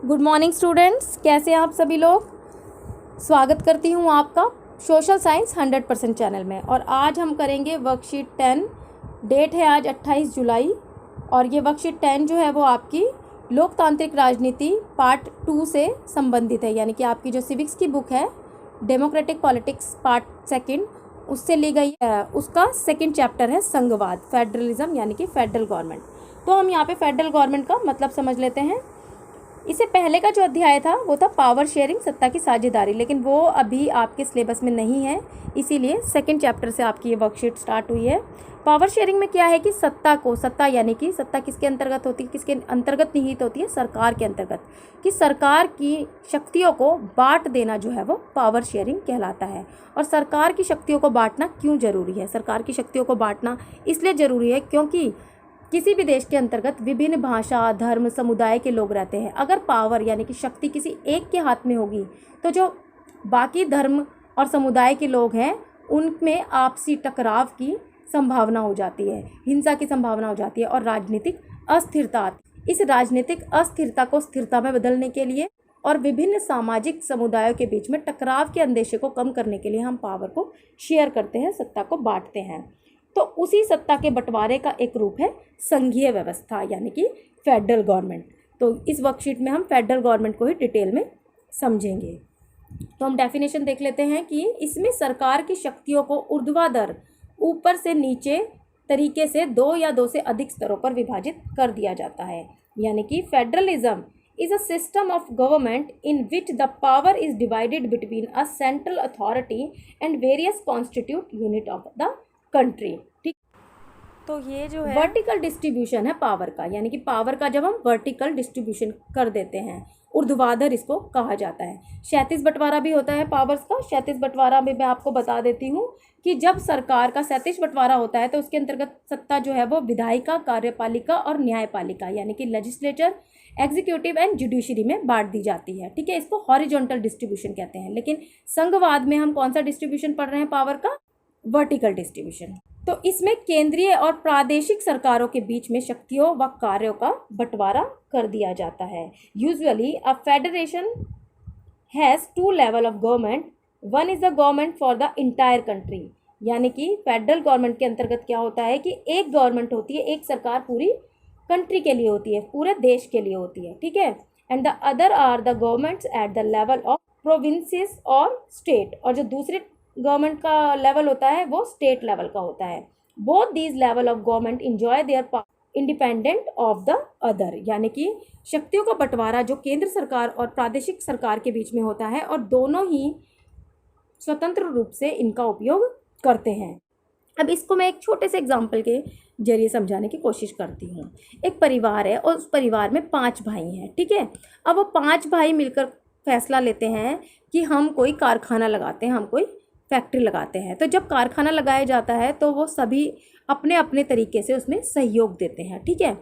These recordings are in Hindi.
गुड मॉर्निंग स्टूडेंट्स, कैसे हैं आप सभी लोग। स्वागत करती हूं आपका सोशल साइंस 100% चैनल में। और आज हम करेंगे वर्कशीट 10। डेट है आज 28 जुलाई और ये वर्कशीट 10 जो है वो आपकी लोकतांत्रिक राजनीति पार्ट 2 से संबंधित है। यानी कि आपकी जो सिविक्स की बुक है डेमोक्रेटिक पॉलिटिक्स पार्ट 2 उससे ली गई है। उसका सेकंड चैप्टर है संघवाद, फेडरलिज्म यानी कि फेडरल गवर्नमेंट। तो हम यहाँ पे फेडरल गवर्नमेंट का मतलब समझ लेते हैं। इससे पहले का जो अध्याय था वो था पावर शेयरिंग, सत्ता की साझेदारी, लेकिन वो अभी आपके सिलेबस में नहीं है, इसीलिए सेकंड चैप्टर से आपकी ये वर्कशीट स्टार्ट हुई है। पावर शेयरिंग में क्या है कि सत्ता यानी कि सत्ता किसके अंतर्गत होती है, किसके अंतर्गत निहित होती है, सरकार के अंतर्गत, कि सरकार की शक्तियों को बांट देना जो है वो पावर शेयरिंग कहलाता है। और सरकार की शक्तियों को बांटना क्यों जरूरी है? सरकार की शक्तियों को बांटना इसलिए जरूरी है क्योंकि किसी भी देश के अंतर्गत विभिन्न भाषा, धर्म, समुदाय के लोग रहते हैं। अगर पावर यानी कि शक्ति किसी एक के हाथ में होगी तो जो बाकी धर्म और समुदाय के लोग हैं उनमें आपसी टकराव की संभावना हो जाती है, हिंसा की संभावना हो जाती है और राजनीतिक अस्थिरता आती है। इस राजनीतिक अस्थिरता को स्थिरता में बदलने के लिए और विभिन्न सामाजिक समुदायों के बीच में टकराव के अंदेशे को कम करने के लिए हम पावर को शेयर करते हैं, सत्ता को बांटते हैं। तो उसी सत्ता के बंटवारे का एक रूप है संघीय व्यवस्था यानी कि फेडरल गवर्नमेंट। तो इस वर्कशीट में हम फेडरल गवर्नमेंट को ही डिटेल में समझेंगे। तो हम डेफिनेशन देख लेते हैं कि इसमें सरकार की शक्तियों को ऊर्ध्वाधर, ऊपर से नीचे तरीके से दो या दो से अधिक स्तरों पर विभाजित कर दिया जाता है। यानी कि federalism is a system of government in which the power is divided between a central authority and various constituent unit of the country. ठीक, तो ये जो है वर्टिकल डिस्ट्रीब्यूशन है पावर का, यानी कि पावर का जब हम वर्टिकल डिस्ट्रीब्यूशन कर देते हैं, ऊर्ध्वाधर इसको कहा जाता है। क्षैतिज बंटवारा भी होता है पावर्स का। क्षैतिज बंटवारा में मैं आपको बता देती हूँ कि जब सरकार का क्षैतिज बंटवारा होता है तो उसके अंतर्गत सत्ता जो है वो विधायिका, कार्यपालिका और न्यायपालिका यानी कि लेजिस्लेचर, एग्जीक्यूटिव एंड जुडिशरी में बांट दी जाती है। ठीक है, इसको हॉरिजॉन्टल डिस्ट्रीब्यूशन कहते हैं। लेकिन संघवाद में हम कौन सा डिस्ट्रीब्यूशन पढ़ रहे हैं पावर का? Vertical distribution. तो इसमें केंद्रीय और प्रादेशिक सरकारों के बीच में शक्तियों व कार्यों का बंटवारा कर दिया जाता है। Usually a federation has 2 level of government, one is the government for the entire country. यानी कि फेडरल गवर्नमेंट के अंतर्गत क्या होता है कि एक गवर्नमेंट होती है, एक सरकार पूरी कंट्री के लिए होती है, पूरे देश के लिए होती है। ठीक है, and the other are the governments at the level of provinces और स्टेट। और जो दूसरे गवर्नमेंट का लेवल होता है वो स्टेट लेवल का होता है। Both these level of government enjoy their independent of the other. यानी कि शक्तियों का बंटवारा जो केंद्र सरकार और प्रादेशिक सरकार के बीच में होता है और दोनों ही स्वतंत्र रूप से इनका उपयोग करते हैं। अब इसको मैं एक छोटे से एग्जाम्पल के जरिए समझाने की कोशिश करती हूँ। एक परिवार है और उस परिवार में 5 भाई हैं। ठीक है, अब वो 5 भाई मिलकर फैसला लेते हैं कि हम कोई कारखाना लगाते हैं, हम कोई फैक्ट्री लगाते हैं। तो जब कारखाना लगाया जाता है तो वो सभी अपने अपने तरीके से उसमें सहयोग देते हैं। ठीक है,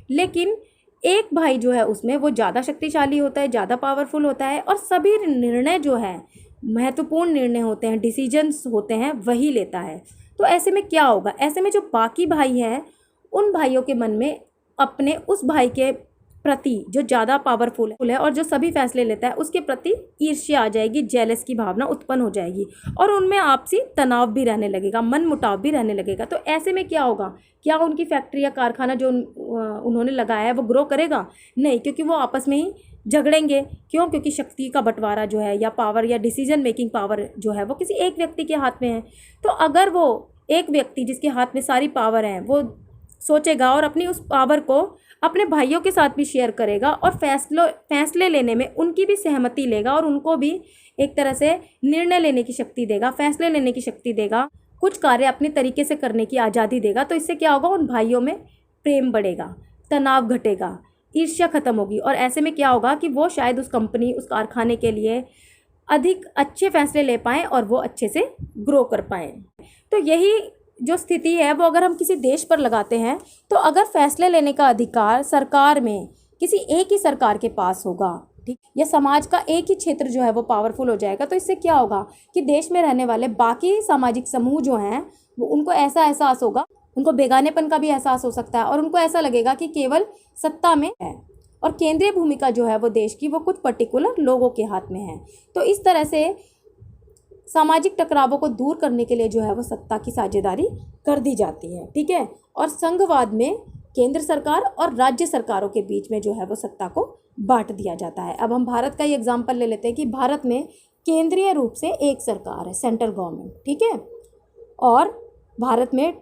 लेकिन एक भाई जो है उसमें वो ज़्यादा शक्तिशाली होता है, ज़्यादा पावरफुल होता है और सभी निर्णय जो है, महत्वपूर्ण निर्णय होते हैं, डिसीजंस होते हैं, वही लेता है। तो ऐसे में क्या होगा? ऐसे में जो बाकी भाई हैं उन भाइयों के मन में अपने उस भाई के प्रति जो ज़्यादा पावरफुल है और जो सभी फैसले लेता है उसके प्रति ईर्ष्या आ जाएगी, जेलस की भावना उत्पन्न हो जाएगी और उनमें आपसी तनाव भी रहने लगेगा, मन मुटाव भी रहने लगेगा। तो ऐसे में क्या होगा? क्या उनकी फैक्ट्री या कारखाना जो उन्होंने लगाया है वो ग्रो करेगा? नहीं, क्योंकि वो आपस में ही झगड़ेंगे। क्यों? क्योंकि शक्ति का बंटवारा जो है या पावर या डिसीजन मेकिंग पावर जो है वो किसी एक व्यक्ति के हाथ में है। तो अगर वो एक व्यक्ति जिसके हाथ में सारी पावर है वो सोचेगा और अपनी उस पावर को अपने भाइयों के साथ भी शेयर करेगा और फैसले लेने में उनकी भी सहमति लेगा और उनको भी एक तरह से निर्णय लेने की शक्ति देगा, फैसले लेने की शक्ति देगा, कुछ कार्य अपने तरीके से करने की आज़ादी देगा। तो इससे क्या होगा? उन भाइयों में प्रेम बढ़ेगा, तनाव घटेगा, ईर्ष्या खत्म होगी और ऐसे में क्या होगा कि वो शायद उस कंपनी, उस कारखाने के लिए अधिक अच्छे फैसले ले पाएँ और वो अच्छे से ग्रो कर पाएँ। तो यही जो स्थिति है वो अगर हम किसी देश पर लगाते हैं तो अगर फैसले लेने का अधिकार सरकार में किसी एक ही सरकार के पास होगा, ठीक, या समाज का एक ही क्षेत्र जो है वो पावरफुल हो जाएगा, तो इससे क्या होगा कि देश में रहने वाले बाकी सामाजिक समूह जो हैं वो उनको ऐसा एहसास होगा, उनको बेगानेपन का भी एहसास हो सकता है और उनको ऐसा लगेगा कि केवल सत्ता में है और केंद्रीय भूमिका जो है वो देश की वो कुछ पर्टिकुलर लोगों के हाथ में है। तो इस तरह से सामाजिक टकरावों को दूर करने के लिए जो है वो सत्ता की साझेदारी कर दी जाती है, ठीक है। और संघवाद में केंद्र सरकार और राज्य सरकारों के बीच में जो है वो सत्ता को बांट दिया जाता है। अब हम भारत का ही एग्जाम्पल ले लेते हैं कि भारत में केंद्रीय रूप से एक सरकार है, सेंट्रल गवर्नमेंट, ठीक है। और भारत में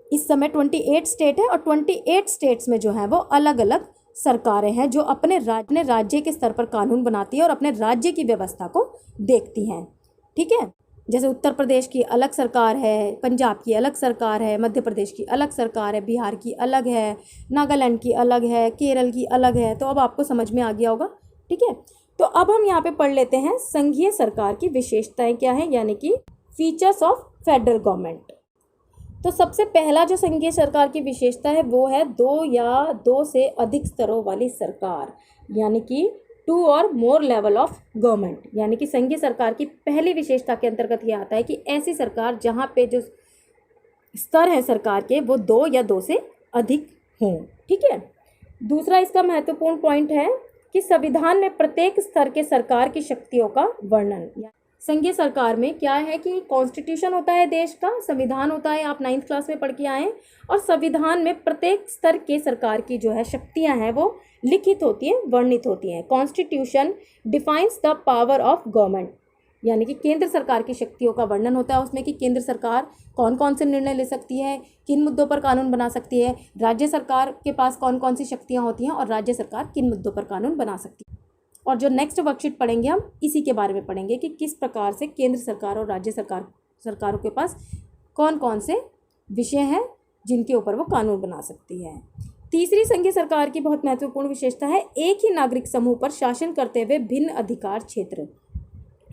इस समय 28 स्टेट है और 28 स्टेट्स में जो है वो अलग अलग सरकारें हैं जो अपने राज्य के स्तर पर कानून बनाती है और अपने राज्य की व्यवस्था को देखती हैं, ठीक है। जैसे उत्तर प्रदेश की अलग सरकार है, पंजाब की अलग सरकार है, मध्य प्रदेश की अलग सरकार है, बिहार की अलग है, नागालैंड की अलग है, केरल की अलग है। तो अब आपको समझ में आ गया होगा, ठीक है। तो अब हम यहाँ पे पढ़ लेते हैं संघीय सरकार की विशेषताएं क्या है, यानी कि फीचर्स ऑफ फेडरल गवर्नमेंट। तो सबसे पहला जो संघीय सरकार की विशेषता है वो है 2 या 2 से अधिक स्तरों वाली सरकार, यानी कि 2 और मोर लेवल ऑफ गवर्नमेंट। यानी कि संघीय सरकार की पहली विशेषता के अंतर्गत यह आता है कि ऐसी सरकार जहाँ पे जो स्तर है सरकार के वो 2 या 2 से अधिक हों, ठीक है। दूसरा इसका महत्वपूर्ण पॉइंट है कि संविधान में प्रत्येक स्तर के सरकार की शक्तियों का वर्णन। संघीय सरकार में क्या है कि कॉन्स्टिट्यूशन होता है देश का, संविधान होता है, आप 9th क्लास में पढ़ के आए, और संविधान में प्रत्येक स्तर के सरकार की जो है शक्तियां हैं वो लिखित होती हैं, वर्णित होती हैं। Constitution defines the power of government, यानी कि केंद्र सरकार की शक्तियों का वर्णन होता है उसमें कि केंद्र सरकार कौन कौन से निर्णय ले सकती है, किन मुद्दों पर कानून बना सकती है, राज्य सरकार के पास कौन कौन सी शक्तियाँ होती हैं और राज्य सरकार किन मुद्दों पर कानून बना सकती है। और जो नेक्स्ट वर्कशीट पढ़ेंगे हम इसी के बारे में पढ़ेंगे कि किस प्रकार से केंद्र सरकार और राज्य सरकारों के पास कौन कौन से विषय हैं जिनके ऊपर वो कानून बना सकती है। तीसरी संघीय सरकार की बहुत महत्वपूर्ण विशेषता है एक ही नागरिक समूह पर शासन करते हुए भिन्न अधिकार क्षेत्र,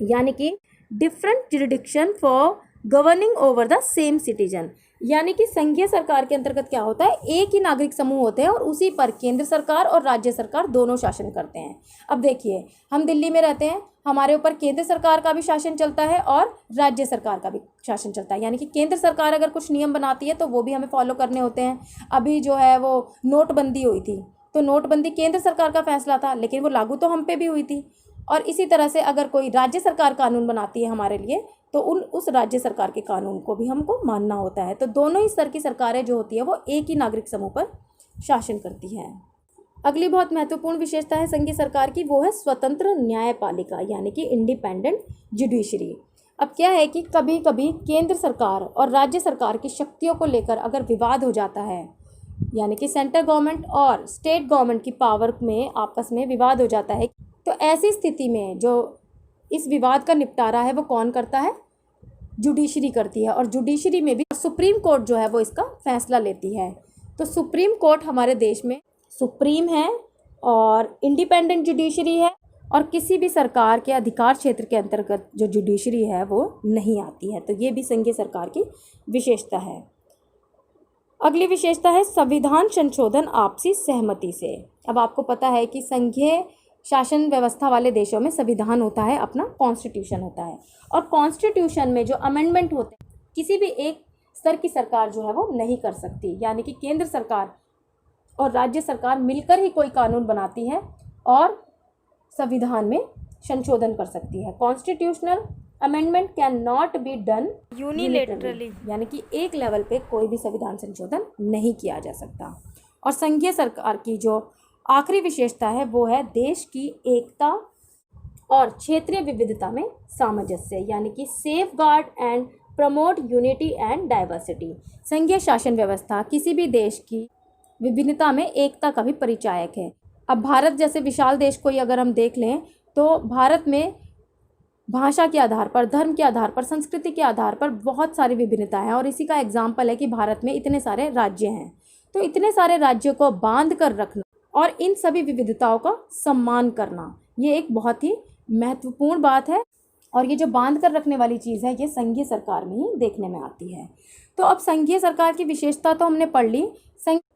यानी कि different jurisdiction for governing over the same citizen. यानी कि संघीय सरकार के अंतर्गत क्या होता है, एक ही नागरिक समूह होते हैं और उसी पर केंद्र सरकार और राज्य सरकार दोनों शासन करते हैं। अब देखिए, हम दिल्ली में रहते हैं, हमारे ऊपर केंद्र सरकार का भी शासन चलता है और राज्य सरकार का भी शासन चलता है। यानी कि केंद्र सरकार अगर कुछ नियम बनाती है तो वो भी हमें फॉलो करने होते हैं। अभी जो है वो नोटबंदी हुई थी, तो नोटबंदी केंद्र सरकार का फैसला था, लेकिन वो लागू तो हम पे भी हुई थी। और इसी तरह से अगर कोई राज्य सरकार कानून बनाती है हमारे लिए तो उस राज्य सरकार के कानून को भी हमको मानना होता है। तो दोनों ही स्तर की सरकारें जो होती है वो एक ही नागरिक समूह पर शासन करती हैं। अगली बहुत महत्वपूर्ण विशेषता है संघीय सरकार की, वो है स्वतंत्र न्यायपालिका, यानी कि इंडिपेंडेंट जुडिशरी। अब क्या है कि कभी कभी केंद्र सरकार और राज्य सरकार की शक्तियों को लेकर अगर विवाद हो जाता है, यानी कि सेंट्रल गवर्नमेंट और स्टेट गवर्नमेंट की पावर में आपस में विवाद हो जाता है, तो ऐसी स्थिति में जो इस विवाद का निपटारा है वो कौन करता है, जुडिशरी करती है। और जुडिशरी में भी सुप्रीम कोर्ट जो है वो इसका फैसला लेती है। तो सुप्रीम कोर्ट हमारे देश में सुप्रीम है और इंडिपेंडेंट जुडिशरी है, और किसी भी सरकार के अधिकार क्षेत्र के अंतर्गत जो जुडिशरी है वो नहीं आती है। तो ये भी संघीय सरकार की विशेषता है। अगली विशेषता है संविधान संशोधन आपसी सहमति से। अब आपको पता है कि संघीय शासन व्यवस्था वाले देशों में संविधान होता है, अपना कॉन्स्टिट्यूशन होता है, और कॉन्स्टिट्यूशन में जो अमेंडमेंट होते हैं किसी भी एक स्तर की सरकार जो है वो नहीं कर सकती। यानी कि केंद्र सरकार और राज्य सरकार मिलकर ही कोई कानून बनाती है और संविधान में संशोधन कर सकती है। Constitutional amendment can not be done unilaterally, यानी कि एक लेवल पे कोई भी संविधान संशोधन नहीं किया जा सकता। और संघीय सरकार की जो आखिरी विशेषता है वो है देश की एकता और क्षेत्रीय विविधता में सामंजस्य, यानी कि safe guard and promote unity and diversity. संघीय शासन व्यवस्था किसी भी देश की विभिन्नता में एकता का भी परिचायक है। अब भारत जैसे विशाल देश को ही अगर हम देख लें तो भारत में भाषा के आधार पर, धर्म के आधार पर, संस्कृति के आधार पर बहुत सारी विभिन्नता है। और इसी का एग्जाम्पल है कि भारत में इतने सारे राज्य हैं, तो इतने सारे राज्यों को बांध कर रखना और इन सभी विविधताओं का सम्मान करना, ये एक बहुत ही महत्वपूर्ण बात है। और ये जो बांध कर रखने वाली चीज़ है ये संघीय सरकार में ही देखने में आती है। तो अब संघीय सरकार की विशेषता तो हमने पढ़ ली,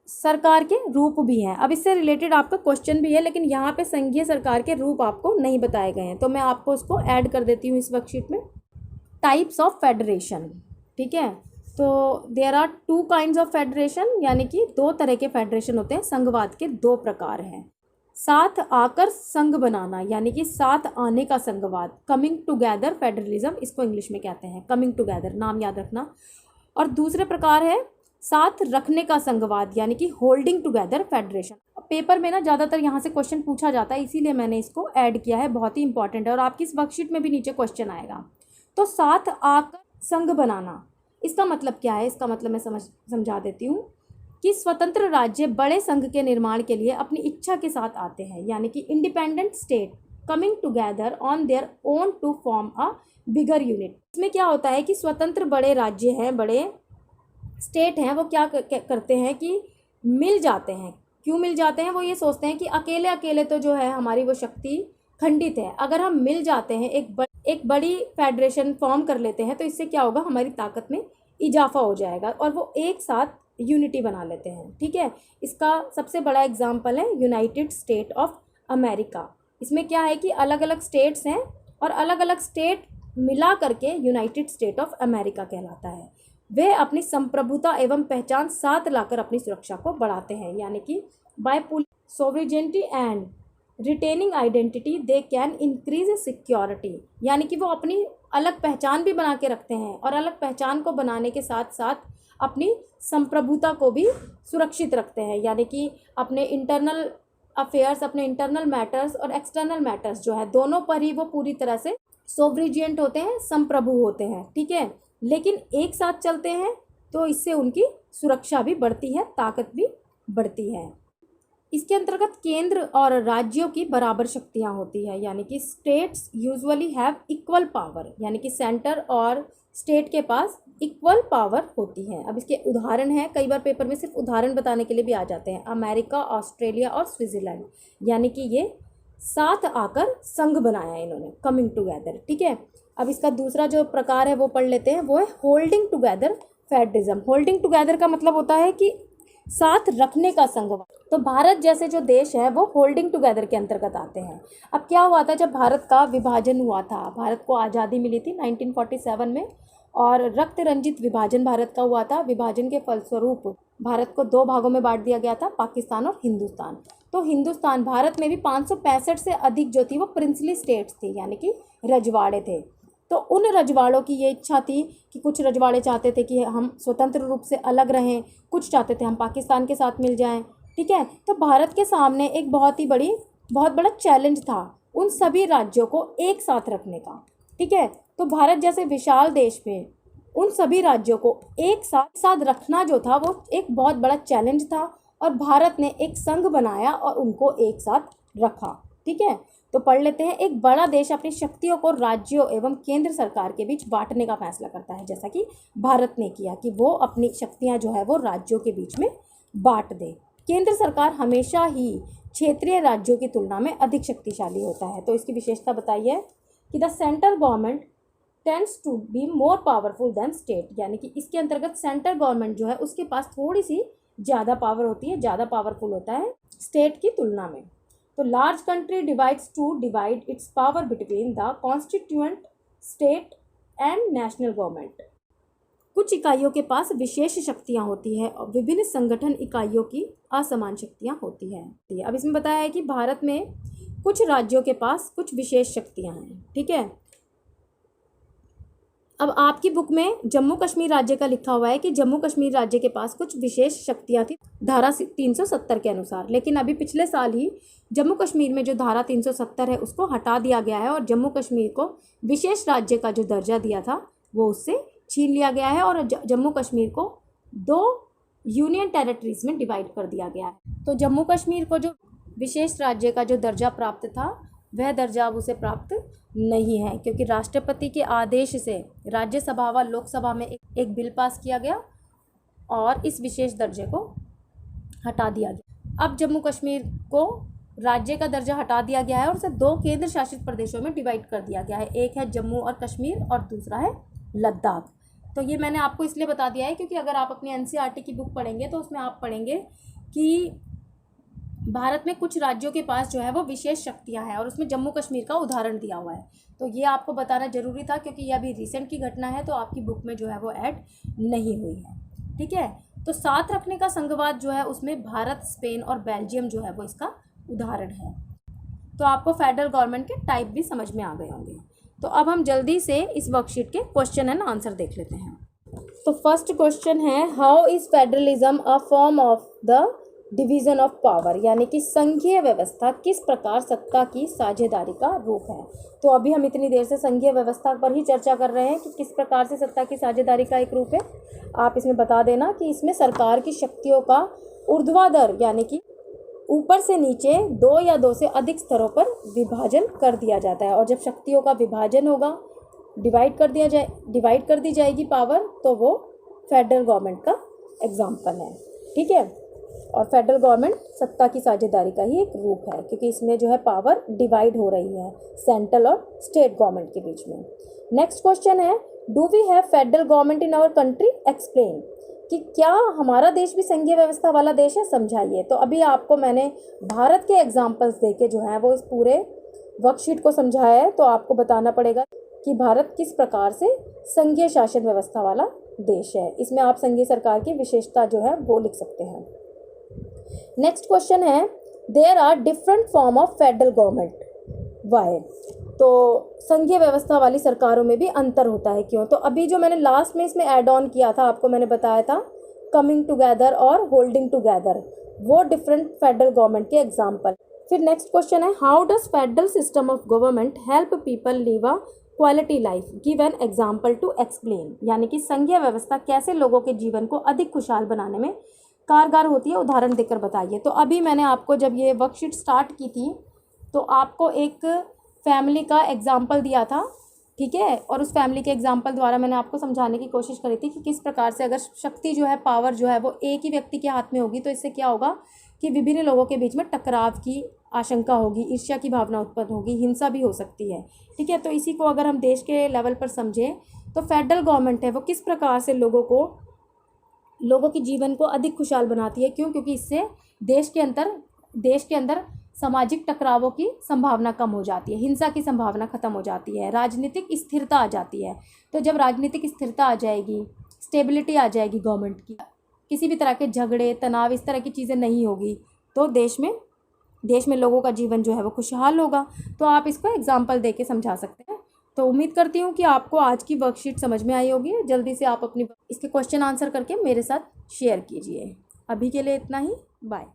सरकार के रूप भी हैं। अब इससे रिलेटेड आपका क्वेश्चन भी है, लेकिन यहाँ पे संघीय सरकार के रूप आपको नहीं बताए गए हैं, तो मैं आपको उसको ऐड कर देती हूँ इस वर्कशीट में। टाइप्स ऑफ फेडरेशन, ठीक है। तो there are 2 kinds of federation, यानी कि 2 तरह के फेडरेशन होते हैं। संघवाद के 2 प्रकार हैं। साथ आकर संघ बनाना, यानी कि साथ आने का संघवाद, कमिंग टुगेदर फेडरलिज्म, इसको इंग्लिश में कहते हैं कमिंग टुगेदर, नाम याद रखना। और दूसरे प्रकार है साथ रखने का संघवाद, यानी कि होल्डिंग टुगेदर फेडरेशन। पेपर में ना ज़्यादातर यहाँ से क्वेश्चन पूछा जाता है, इसीलिए मैंने इसको ऐड किया है, बहुत ही इंपॉर्टेंट है और आपकी इस वर्कशीट में भी नीचे क्वेश्चन आएगा। तो साथ आकर संघ बनाना, इसका मतलब क्या है? इसका मतलब मैं समझा देती हूँ कि स्वतंत्र राज्य बड़े संघ के निर्माण के लिए अपनी इच्छा के साथ आते हैं, यानी कि independent state coming together on their own to form a bigger unit. इसमें क्या होता है कि स्वतंत्र बड़े राज्य हैं, बड़े स्टेट हैं, वो क्या करते हैं कि मिल जाते हैं। क्यों मिल जाते हैं? वो ये सोचते हैं कि अकेले अकेले तो जो है हमारी वो शक्ति खंडित है, अगर हम मिल जाते हैं, एक बड़ी फेडरेशन फॉर्म कर लेते हैं, तो इससे क्या होगा, हमारी ताकत में इजाफा हो जाएगा और वो एक साथ यूनिटी बना लेते हैं। ठीक है, इसका सबसे बड़ा एग्जाम्पल है यूनाइटेड स्टेट ऑफ अमेरिका। इसमें क्या है कि अलग अलग स्टेट्स हैं और अलग अलग स्टेट मिला करके यूनाइटेड स्टेट ऑफ अमेरिका कहलाता है। वे अपनी संप्रभुता एवं पहचान साथ लाकर अपनी सुरक्षा को बढ़ाते हैं, यानी कि by sovereignty and retaining identity they can increase security, यानी कि वो अपनी अलग पहचान भी बना के रखते हैं और अलग पहचान को बनाने के साथ साथ अपनी संप्रभुता को भी सुरक्षित रखते हैं, यानी कि अपने इंटरनल अफेयर्स, अपने इंटरनल मैटर्स और एक्सटर्नल मैटर्स जो है दोनों पर ही वो पूरी तरह से सोवरेनिएंट होते हैं, संप्रभु होते हैं। ठीक है, लेकिन एक साथ चलते हैं तो इससे उनकी सुरक्षा भी बढ़ती है, ताकत भी बढ़ती है। इसके अंतर्गत केंद्र और राज्यों की बराबर शक्तियां होती है, यानी कि states usually have equal power, यानी कि सेंटर और स्टेट के पास इक्वल पावर होती है। अब इसके उदाहरण हैं, कई बार पेपर में सिर्फ उदाहरण बताने के लिए भी आ जाते हैं। अमेरिका, ऑस्ट्रेलिया और स्विट्जरलैंड, यानी कि ये साथ आकर संघ बनाया इन्होंने, कमिंग टुगेदर। ठीक है, अब इसका दूसरा जो प्रकार है वो पढ़ लेते हैं, वो है holding together federalism. Holding together का मतलब होता है कि साथ रखने का संघवाद। तो भारत जैसे जो देश है वो होल्डिंग टुगेदर के अंतर्गत आते हैं। अब क्या हुआ था, जब भारत का विभाजन हुआ था, भारत को आज़ादी मिली थी 1947 में और रक्त रंजित विभाजन भारत का हुआ था। विभाजन के फलस्वरूप भारत को दो भागों में बांट दिया गया था, पाकिस्तान और हिंदुस्तान। तो हिंदुस्तान, भारत में भी 565 से अधिक जो थी वो प्रिंसली स्टेट्स थी, यानी कि रजवाड़े थे। तो उन रजवाड़ों की ये इच्छा थी कि कुछ रजवाड़े चाहते थे कि हम स्वतंत्र रूप से अलग रहें, कुछ चाहते थे हम पाकिस्तान के साथ मिल जाएं। ठीक है, तो भारत के सामने एक बहुत बड़ा चैलेंज था उन सभी राज्यों को एक साथ रखने का। ठीक है, तो भारत जैसे विशाल देश में उन सभी राज्यों को एक साथ रखना जो था वो एक बहुत बड़ा चैलेंज था और भारत ने एक संघ बनाया और उनको एक साथ रखा। ठीक है, तो पढ़ लेते हैं। एक बड़ा देश अपनी शक्तियों को राज्यों एवं केंद्र सरकार के बीच बांटने का फैसला करता है, जैसा कि भारत ने किया कि वो अपनी शक्तियां जो है वो राज्यों के बीच में बांट दे। केंद्र सरकार हमेशा ही क्षेत्रीय राज्यों की तुलना में अधिक शक्तिशाली होता है। तो इसकी विशेषता बताइए कि the central government tends to be more powerful than state, यानी कि इसके अंतर्गत सेंट्रल गवर्नमेंट जो है उसके पास थोड़ी सी ज़्यादा पावर होती है, ज़्यादा पावरफुल होता है स्टेट की तुलना में। तो large country divide it's power between the constituent state and national government. कुछ इकाइयों के पास विशेष शक्तियां होती है और विभिन्न संगठन इकाइयों की असमान शक्तियां होती है। अब इसमें बताया है कि भारत में कुछ राज्यों के पास कुछ विशेष शक्तियां हैं। ठीक है, अब आपकी बुक में जम्मू कश्मीर राज्य का लिखा हुआ है कि जम्मू कश्मीर राज्य के पास कुछ विशेष शक्तियां थी धारा 370 के अनुसार, लेकिन अभी पिछले साल ही जम्मू कश्मीर में जो धारा 370 है उसको हटा दिया गया है और जम्मू कश्मीर को विशेष राज्य का जो दर्जा दिया था वो उससे छीन लिया गया है और जम्मू कश्मीर को 2 यूनियन टेरिटरीज में डिवाइड कर दिया गया है। तो जम्मू कश्मीर को जो विशेष राज्य का जो दर्जा प्राप्त था वह दर्जा अब उसे प्राप्त नहीं है, क्योंकि राष्ट्रपति के आदेश से राज्यसभा व लोकसभा में एक बिल पास किया गया और इस विशेष दर्जे को हटा दिया गया। अब जम्मू कश्मीर को राज्य का दर्जा हटा दिया गया है और उसे 2 केंद्र शासित प्रदेशों में डिवाइड कर दिया गया है। एक है जम्मू और कश्मीर और दूसरा है लद्दाख। तो ये मैंने आपको इसलिए बता दिया है क्योंकि अगर आप अपनी एनसीईआरटी की बुक पढ़ेंगे तो उसमें आप पढ़ेंगे कि भारत में कुछ राज्यों के पास जो है वो विशेष शक्तियां हैं और उसमें जम्मू कश्मीर का उदाहरण दिया हुआ है। तो ये आपको बताना जरूरी था क्योंकि ये अभी रिसेंट की घटना है, तो आपकी बुक में जो है वो ऐड नहीं हुई है। ठीक है, तो साथ रखने का संघवाद जो है उसमें भारत, स्पेन और बेल्जियम जो है वो इसका उदाहरण है। तो आपको फेडरल गवर्नमेंट के टाइप भी समझ में आ गए होंगे। तो अब हम जल्दी से इस वर्कशीट के क्वेश्चन एंड आंसर देख लेते हैं। तो फर्स्ट क्वेश्चन है, how is federalism a form of the division of power, यानी कि संघीय व्यवस्था किस प्रकार सत्ता की साझेदारी का रूप है। तो अभी हम इतनी देर से संघीय व्यवस्था पर ही चर्चा कर रहे हैं कि किस प्रकार से सत्ता की साझेदारी का एक रूप है। आप इसमें बता देना कि इसमें सरकार की शक्तियों का ऊर्ध्वाधर यानी कि ऊपर से नीचे 2 या 2 से अधिक स्तरों पर विभाजन कर दिया जाता है, और जब शक्तियों का विभाजन होगा, डिवाइड कर दी जाएगी पावर, तो वो फेडरल गवर्नमेंट का एग्जाम्पल है। ठीक है, और फेडरल गवर्नमेंट सत्ता की साझेदारी का ही एक रूप है, क्योंकि इसमें जो है पावर डिवाइड हो रही है सेंट्रल और स्टेट गवर्नमेंट के बीच में। नेक्स्ट क्वेश्चन है, do we have federal government in our country, explain, कि क्या हमारा देश भी संघीय व्यवस्था वाला देश है, समझाइए। तो अभी आपको मैंने भारत के एग्जाम्पल्स देके जो है वो इस पूरे वर्कशीट को समझाया है। तो आपको बताना पड़ेगा कि भारत किस प्रकार से संघीय शासन व्यवस्था वाला देश है। इसमें आप संघीय सरकार की विशेषता जो है वो लिख सकते हैं। नेक्स्ट क्वेश्चन है, there are different form of federal government, why. तो संघीय व्यवस्था वाली सरकारों में भी अंतर होता है, क्यों। तो अभी जो मैंने लास्ट में इसमें ऐड ऑन किया था, आपको मैंने बताया था कमिंग टुगेदर और होल्डिंग टुगेदर, वो डिफरेंट फेडरल गवर्नमेंट के एग्जाम्पल। फिर नेक्स्ट क्वेश्चन है, how does federal system of government help people live a quality life, give an example to explain, यानी कि संघीय व्यवस्था कैसे लोगों के जीवन को अधिक खुशहाल बनाने में कारगर होती है, उदाहरण देकर बताइए। तो अभी मैंने आपको जब ये वर्कशीट स्टार्ट की थी तो आपको एक फैमिली का एग्जाम्पल दिया था, ठीक है, और उस फैमिली के एग्जाम्पल द्वारा मैंने आपको समझाने की कोशिश करी थी कि किस प्रकार से अगर शक्ति जो है, पावर जो है वो एक ही व्यक्ति के हाथ में होगी तो इससे क्या होगा कि विभिन्न लोगों के बीच में टकराव की आशंका होगी, ईर्ष्या की भावना उत्पन्न होगी, हिंसा भी हो सकती है। ठीक है, तो इसी को अगर हम देश के लेवल पर समझें तो फेडरल गवर्नमेंट है वो किस प्रकार से लोगों के जीवन को अधिक खुशहाल बनाती है, क्यों, क्योंकि इससे देश के अंदर सामाजिक टकरावों की संभावना कम हो जाती है, हिंसा की संभावना खत्म हो जाती है, राजनीतिक स्थिरता आ जाती है। तो जब राजनीतिक स्थिरता आ जाएगी, स्टेबिलिटी आ जाएगी गवर्नमेंट की, किसी भी तरह के झगड़े, तनाव, इस तरह की चीज़ें नहीं होगी, तो देश में लोगों का जीवन जो है वो खुशहाल होगा। तो आप इसको एग्जाम्पल दे के समझा सकते हैं। तो उम्मीद करती हूँ कि आपको आज की वर्कशीट समझ में आई होगी। जल्दी से आप इसके क्वेश्चन आंसर करके मेरे साथ शेयर कीजिए। अभी के लिए इतना ही, बाय।